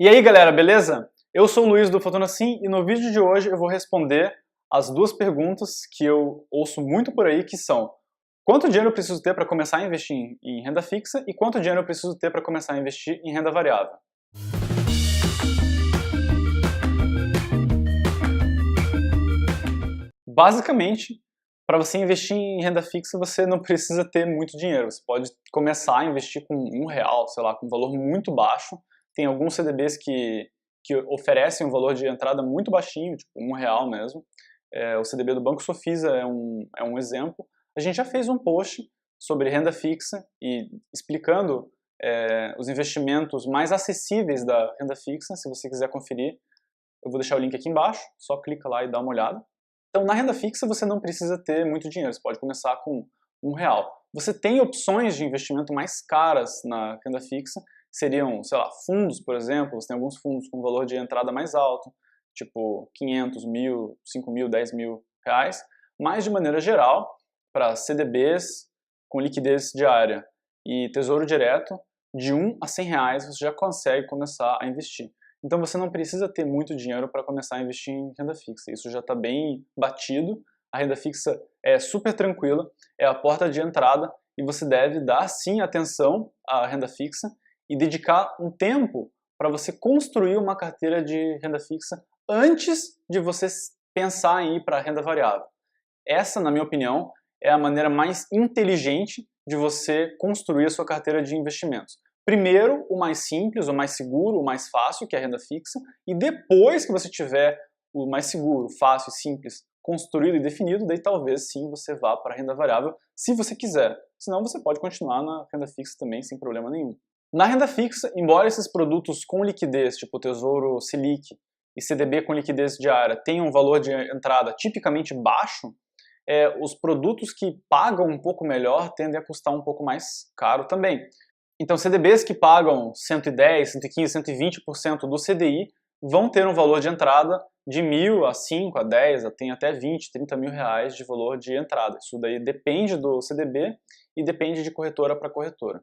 E aí galera, beleza? Eu sou o Luiz do Fortuna Sim e no vídeo de hoje eu vou responder as duas perguntas que eu ouço muito por aí, que são: quanto dinheiro eu preciso ter para começar a investir em renda fixa e quanto dinheiro eu preciso ter para começar a investir em renda variável? Basicamente, para você investir em renda fixa, você não precisa ter muito dinheiro. Você pode começar a investir com R$1, sei lá, com um valor muito baixo. Tem alguns CDBs que oferecem um valor de entrada muito baixinho, tipo R$1 mesmo. O CDB do Banco Sofisa é um exemplo. A gente já fez um post sobre renda fixa e explicando os investimentos mais acessíveis da renda fixa. Se você quiser conferir, eu vou deixar o link aqui embaixo, só clica lá e dá uma olhada. Então, na renda fixa, você não precisa ter muito dinheiro, você pode começar com R$1. Você tem opções de investimento mais caras na renda fixa, seriam, sei lá, fundos, por exemplo. Você tem alguns fundos com valor de entrada mais alto, tipo 500 mil, 5 mil, 10 mil reais, mas de maneira geral, para CDBs com liquidez diária e tesouro direto, de R$1 a R$100 você já consegue começar a investir. Então você não precisa ter muito dinheiro para começar a investir em renda fixa. Isso já está bem batido. A renda fixa é super tranquila, é a porta de entrada e você deve dar sim atenção à renda fixa e dedicar um tempo para você construir uma carteira de renda fixa antes de você pensar em ir para a renda variável. Essa, na minha opinião, é a maneira mais inteligente de você construir a sua carteira de investimentos. Primeiro, o mais simples, o mais seguro, o mais fácil, que é a renda fixa, e depois que você tiver o mais seguro, fácil e simples construído e definido, daí talvez sim você vá para a renda variável, se você quiser. Senão você pode continuar na renda fixa também, sem problema nenhum. Na renda fixa, embora esses produtos com liquidez, tipo Tesouro Selic e CDB com liquidez diária, tenham um valor de entrada tipicamente baixo, os produtos que pagam um pouco melhor tendem a custar um pouco mais caro também. Então, CDBs que pagam 110, 115, 120% do CDI vão ter um valor de entrada de 1.000 a 5, a 10, tem até 20, 30 mil reais de valor de entrada. Isso daí depende do CDB e depende de corretora para corretora.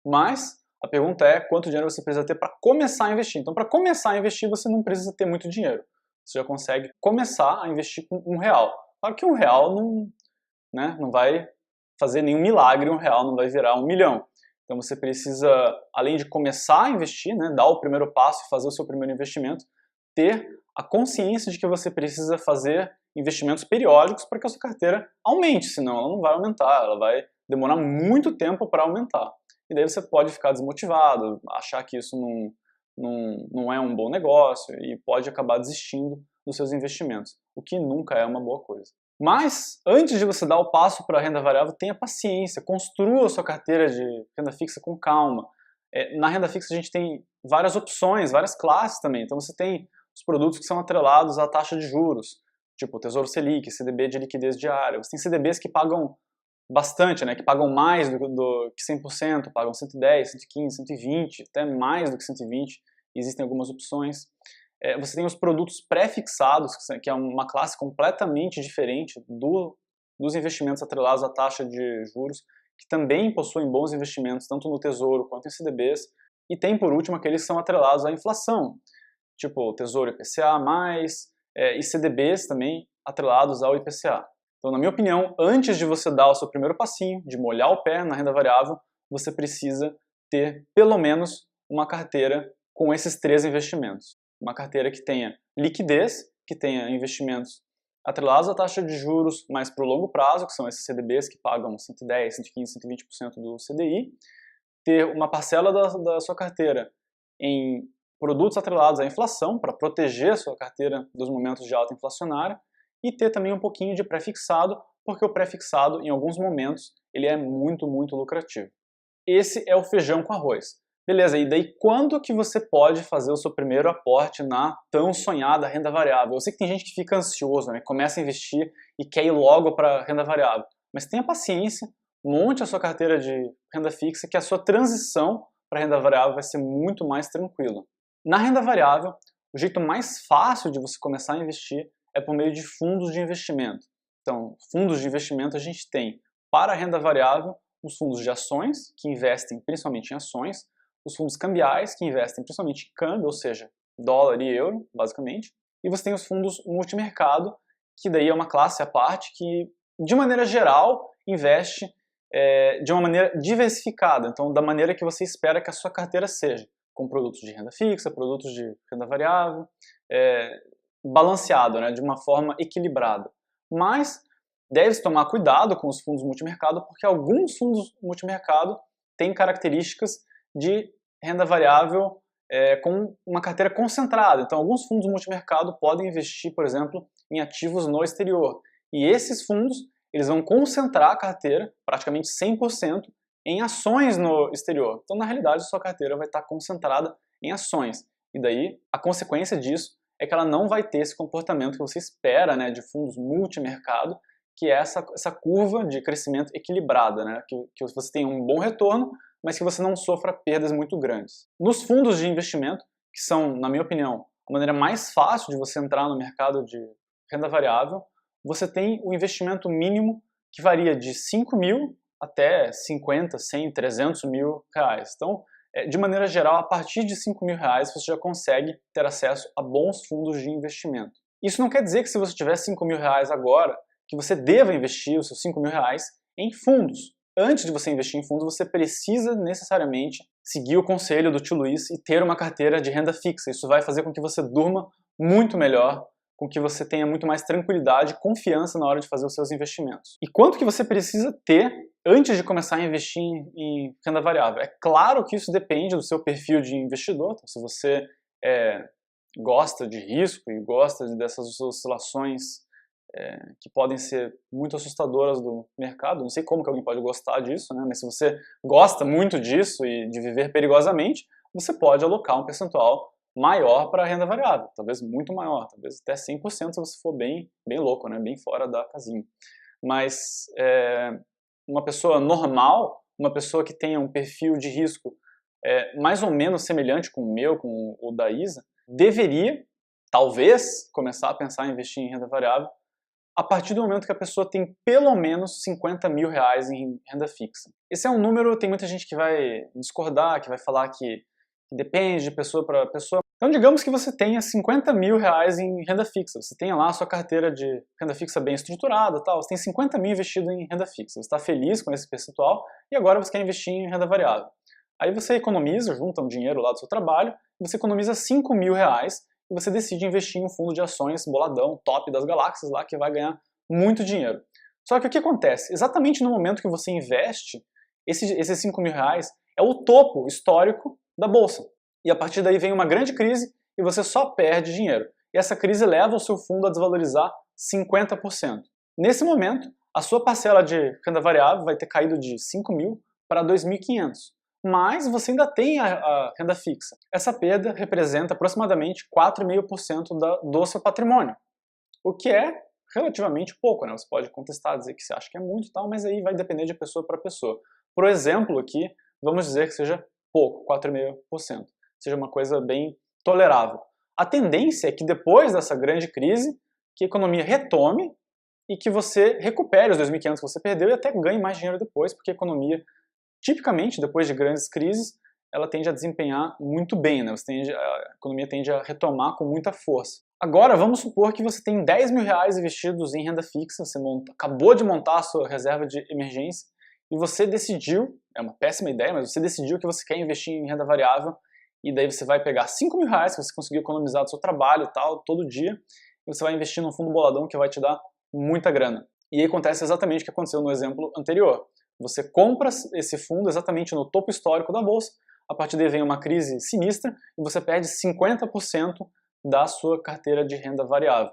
Mas a pergunta é quanto dinheiro você precisa ter para começar a investir. Então, para começar a investir, você não precisa ter muito dinheiro. Você já consegue começar a investir com R$1. Claro que R$1 não vai fazer nenhum milagre, R$1 não vai virar 1 milhão. Então você precisa, além de começar a investir, dar o primeiro passo e fazer o seu primeiro investimento, ter a consciência de que você precisa fazer investimentos periódicos para que a sua carteira aumente, senão ela não vai aumentar, ela vai demorar muito tempo para aumentar. E daí você pode ficar desmotivado, achar que isso não é um bom negócio e pode acabar desistindo dos seus investimentos, o que nunca é uma boa coisa. Mas, antes de você dar o passo para a renda variável, tenha paciência, construa a sua carteira de renda fixa com calma. Na renda fixa a gente tem várias opções, várias classes também. Então você tem os produtos que são atrelados à taxa de juros, tipo Tesouro Selic, CDB de liquidez diária. Você tem CDBs que pagam bastante, que pagam mais do que 100%, pagam 110, 115, 120, até mais do que 120. Existem algumas opções. Você tem os produtos pré-fixados, que é uma classe completamente diferente dos investimentos atrelados à taxa de juros, que também possuem bons investimentos, tanto no Tesouro quanto em CDBs. E tem, por último, aqueles que são atrelados à inflação, tipo Tesouro IPCA+, e CDBs também atrelados ao IPCA. Então, na minha opinião, antes de você dar o seu primeiro passinho, de molhar o pé na renda variável, você precisa ter, pelo menos, uma carteira com esses 3 investimentos. Uma carteira que tenha liquidez, que tenha investimentos atrelados à taxa de juros, mas para o longo prazo, que são esses CDBs que pagam 110, 115, 120% do CDI. Ter uma parcela da sua carteira em produtos atrelados à inflação, para proteger a sua carteira dos momentos de alta inflacionária. E ter também um pouquinho de pré-fixado, porque o pré-fixado, em alguns momentos, ele é muito, muito lucrativo. Esse é o feijão com arroz. Beleza, e daí quando que você pode fazer o seu primeiro aporte na tão sonhada renda variável? Eu sei que tem gente que fica ansioso, começa a investir e quer ir logo para a renda variável. Mas tenha paciência, monte a sua carteira de renda fixa, que a sua transição para a renda variável vai ser muito mais tranquila. Na renda variável, o jeito mais fácil de você começar a investir é por meio de fundos de investimento. Então, fundos de investimento a gente tem para a renda variável os fundos de ações, que investem principalmente em ações, os fundos cambiais, que investem principalmente em câmbio, ou seja, dólar e euro, basicamente. E você tem os fundos multimercado, que daí é uma classe à parte que, de maneira geral, investe de uma maneira diversificada, então da maneira que você espera que a sua carteira seja, com produtos de renda fixa, produtos de renda variável, balanceado, né, de uma forma equilibrada. Mas deve-se tomar cuidado com os fundos multimercado, porque alguns fundos multimercado têm características de renda variável com uma carteira concentrada. Então, alguns fundos multimercado podem investir, por exemplo, em ativos no exterior. E esses fundos, eles vão concentrar a carteira, praticamente 100%, em ações no exterior. Então, na realidade, a sua carteira vai estar concentrada em ações. E daí, a consequência disso é que ela não vai ter esse comportamento que você espera, né, de fundos multimercado, que é essa curva de crescimento equilibrada, né, que você tem um bom retorno, mas que você não sofra perdas muito grandes. Nos fundos de investimento, que são, na minha opinião, a maneira mais fácil de você entrar no mercado de renda variável, você tem o investimento mínimo que varia de 5 mil até 50, 100, 300 mil reais. Então, de maneira geral, a partir de 5 mil reais você já consegue ter acesso a bons fundos de investimento. Isso não quer dizer que se você tiver 5 mil reais agora, que você deva investir os seus 5 mil reais em fundos. Antes de você investir em fundos, você precisa necessariamente seguir o conselho do tio Luiz e ter uma carteira de renda fixa. Isso vai fazer com que você durma muito melhor, com que você tenha muito mais tranquilidade e confiança na hora de fazer os seus investimentos. E quanto que você precisa ter antes de começar a investir em renda variável? É claro que isso depende do seu perfil de investidor. Então, se você gosta de risco e gosta dessas oscilações que podem ser muito assustadoras do mercado, não sei como que alguém pode gostar disso, né? Mas se você gosta muito disso e de viver perigosamente, você pode alocar um percentual maior para a renda variável, talvez muito maior, talvez até 100% se você for bem louco, né? Bem fora da casinha. Mas uma pessoa normal, uma pessoa que tenha um perfil de risco mais ou menos semelhante com o meu, com o da Isa, deveria, talvez, começar a pensar em investir em renda variável a partir do momento que a pessoa tem pelo menos 50 mil reais em renda fixa. Esse é um número, tem muita gente que vai discordar, que vai falar que depende de pessoa para pessoa. Então, digamos que você tenha 50 mil reais em renda fixa, você tenha lá a sua carteira de renda fixa bem estruturada, tal. Você tem 50 mil investido em renda fixa, você está feliz com esse percentual e agora você quer investir em renda variável. Aí você economiza, junta um dinheiro lá do seu trabalho, você economiza 5 mil reais e você decide investir em um fundo de ações boladão, top das galáxias lá, que vai ganhar muito dinheiro. Só que o que acontece? Exatamente no momento que você investe, esses 5 mil reais é o topo histórico da bolsa. E a partir daí vem uma grande crise e você só perde dinheiro. E essa crise leva o seu fundo a desvalorizar 50%. Nesse momento, a sua parcela de renda variável vai ter caído de 5 mil para 2.500. Mas você ainda tem a renda fixa. Essa perda representa aproximadamente 4,5% do seu patrimônio, o que é relativamente pouco, né? Você pode contestar, dizer que você acha que é muito e tal, mas aí vai depender de pessoa para pessoa. Por exemplo, aqui, vamos dizer que seja pouco, 4,5%. Seja uma coisa bem tolerável. A tendência é que depois dessa grande crise, que a economia retome e que você recupere os 2.500 que você perdeu e até ganhe mais dinheiro depois, porque a economia, tipicamente, depois de grandes crises, ela tende a desempenhar muito bem, né? A economia tende a retomar com muita força. Agora, vamos supor que você tem 10 mil reais investidos em renda fixa, você acabou de montar a sua reserva de emergência e você decidiu, é uma péssima ideia, mas você decidiu que você quer investir em renda variável e daí você vai pegar 5 mil reais que você conseguiu economizar do seu trabalho e tal, todo dia, e você vai investir num fundo boladão que vai te dar muita grana. E aí acontece exatamente o que aconteceu no exemplo anterior. Você compra esse fundo exatamente no topo histórico da bolsa, a partir daí vem uma crise sinistra e você perde 50% da sua carteira de renda variável.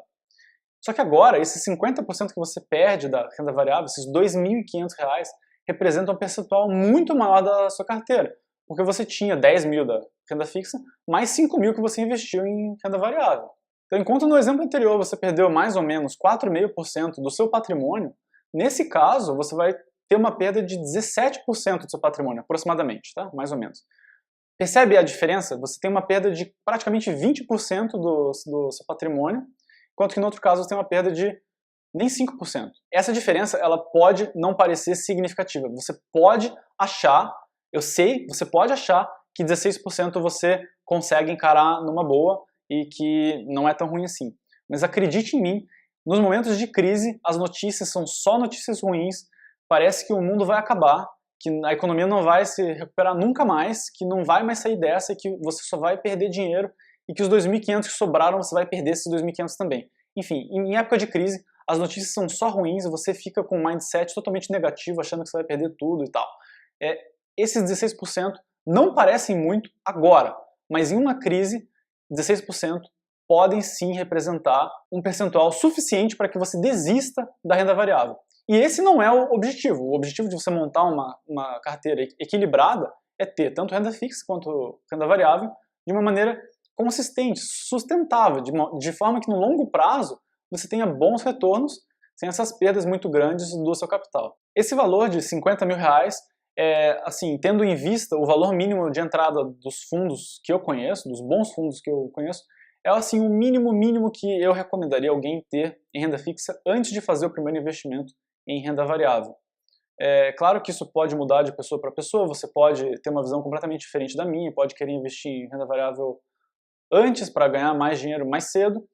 Só que agora, esses 50% que você perde da renda variável, esses 2.500 reais, representam um percentual muito maior da sua carteira, porque você tinha 10 mil da renda fixa, mais 5 mil que você investiu em renda variável. Então, enquanto no exemplo anterior você perdeu mais ou menos 4,5% do seu patrimônio, nesse caso você vai ter uma perda de 17% do seu patrimônio, aproximadamente, tá? Mais ou menos. Percebe a diferença? Você tem uma perda de praticamente 20% do seu patrimônio, enquanto que no outro caso você tem uma perda de nem 5%. Essa diferença, ela pode não parecer significativa. Você pode achar, eu sei, você pode achar que 16% você consegue encarar numa boa e que não é tão ruim assim. Mas acredite em mim, nos momentos de crise, as notícias são só notícias ruins, parece que o mundo vai acabar, que a economia não vai se recuperar nunca mais, que não vai mais sair dessa e que você só vai perder dinheiro e que os 2.500 que sobraram você vai perder esses 2.500 também. Enfim, em época de crise, as notícias são só ruins e você fica com um mindset totalmente negativo, achando que você vai perder tudo e tal. Esses 16% não parecem muito agora, mas em uma crise, 16% podem sim representar um percentual suficiente para que você desista da renda variável. E esse não é o objetivo. O objetivo de você montar uma carteira equilibrada é ter tanto renda fixa quanto renda variável de uma maneira consistente, sustentável, de forma que no longo prazo você tenha bons retornos sem essas perdas muito grandes do seu capital. Esse valor de 50 mil reais, assim, tendo em vista o valor mínimo de entrada dos fundos que eu conheço, dos bons fundos que eu conheço, é assim o mínimo que eu recomendaria alguém ter em renda fixa antes de fazer o primeiro investimento em renda variável. É claro que isso pode mudar de pessoa para pessoa, você pode ter uma visão completamente diferente da minha, pode querer investir em renda variável antes para ganhar mais dinheiro mais cedo,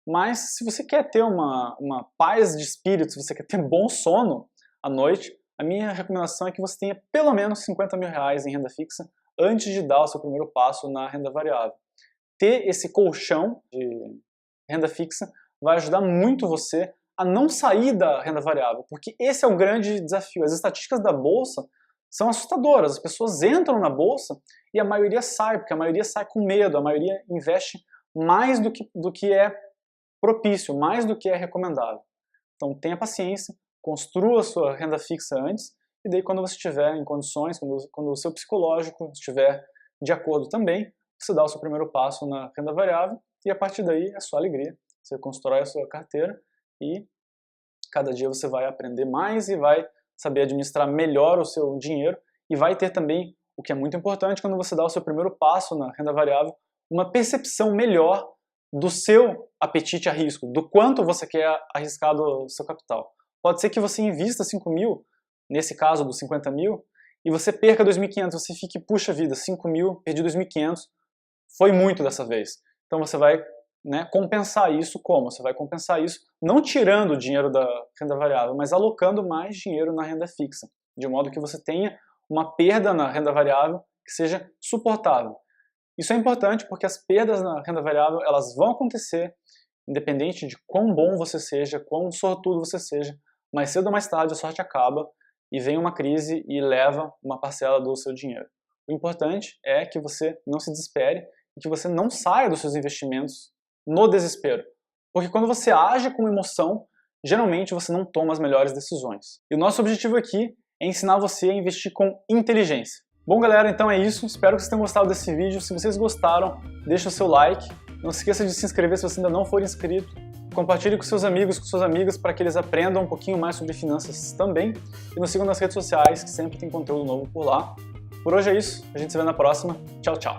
mas se você quer ter uma paz de espírito, se você quer ter bom sono à noite, a minha recomendação é que você tenha pelo menos 50 mil reais em renda fixa antes de dar o seu primeiro passo na renda variável. Ter esse colchão de renda fixa vai ajudar muito você a não sair da renda variável, porque esse é o grande desafio. As estatísticas da bolsa são assustadoras, as pessoas entram na bolsa e a maioria sai, porque a maioria sai com medo, a maioria investe mais do que é propício, mais do que é recomendável. Então tenha paciência, construa a sua renda fixa antes, e daí quando você estiver em condições, quando o seu psicológico estiver de acordo também, você dá o seu primeiro passo na renda variável, e a partir daí é só alegria. Você constrói a sua carteira e cada dia você vai aprender mais e vai saber administrar melhor o seu dinheiro e vai ter também, o que é muito importante quando você dá o seu primeiro passo na renda variável, uma percepção melhor do seu apetite a risco, do quanto você quer arriscar do seu capital. Pode ser que você invista 5 mil, nesse caso dos 50 mil, e você perca 2.500, você fique, puxa vida, 5 mil, perdi 2.500, foi muito dessa vez. Então você vai compensar isso como? Você vai compensar isso não tirando o dinheiro da renda variável, mas alocando mais dinheiro na renda fixa, de modo que você tenha uma perda na renda variável que seja suportável. Isso é importante porque as perdas na renda variável elas vão acontecer independente de quão bom você seja, quão sortudo você seja, mais cedo ou mais tarde a sorte acaba e vem uma crise e leva uma parcela do seu dinheiro. O importante é que você não se desespere e que você não saia dos seus investimentos no desespero. Porque quando você age com emoção, geralmente você não toma as melhores decisões. E o nosso objetivo aqui é ensinar você a investir com inteligência. Bom galera, então é isso. Espero que vocês tenham gostado desse vídeo. Se vocês gostaram, deixa o seu like. Não se esqueça de se inscrever se você ainda não for inscrito. Compartilhe com seus amigos, com suas amigas, para que eles aprendam um pouquinho mais sobre finanças também. E nos sigam nas redes sociais, que sempre tem conteúdo novo por lá. Por hoje é isso. A gente se vê na próxima. Tchau, tchau.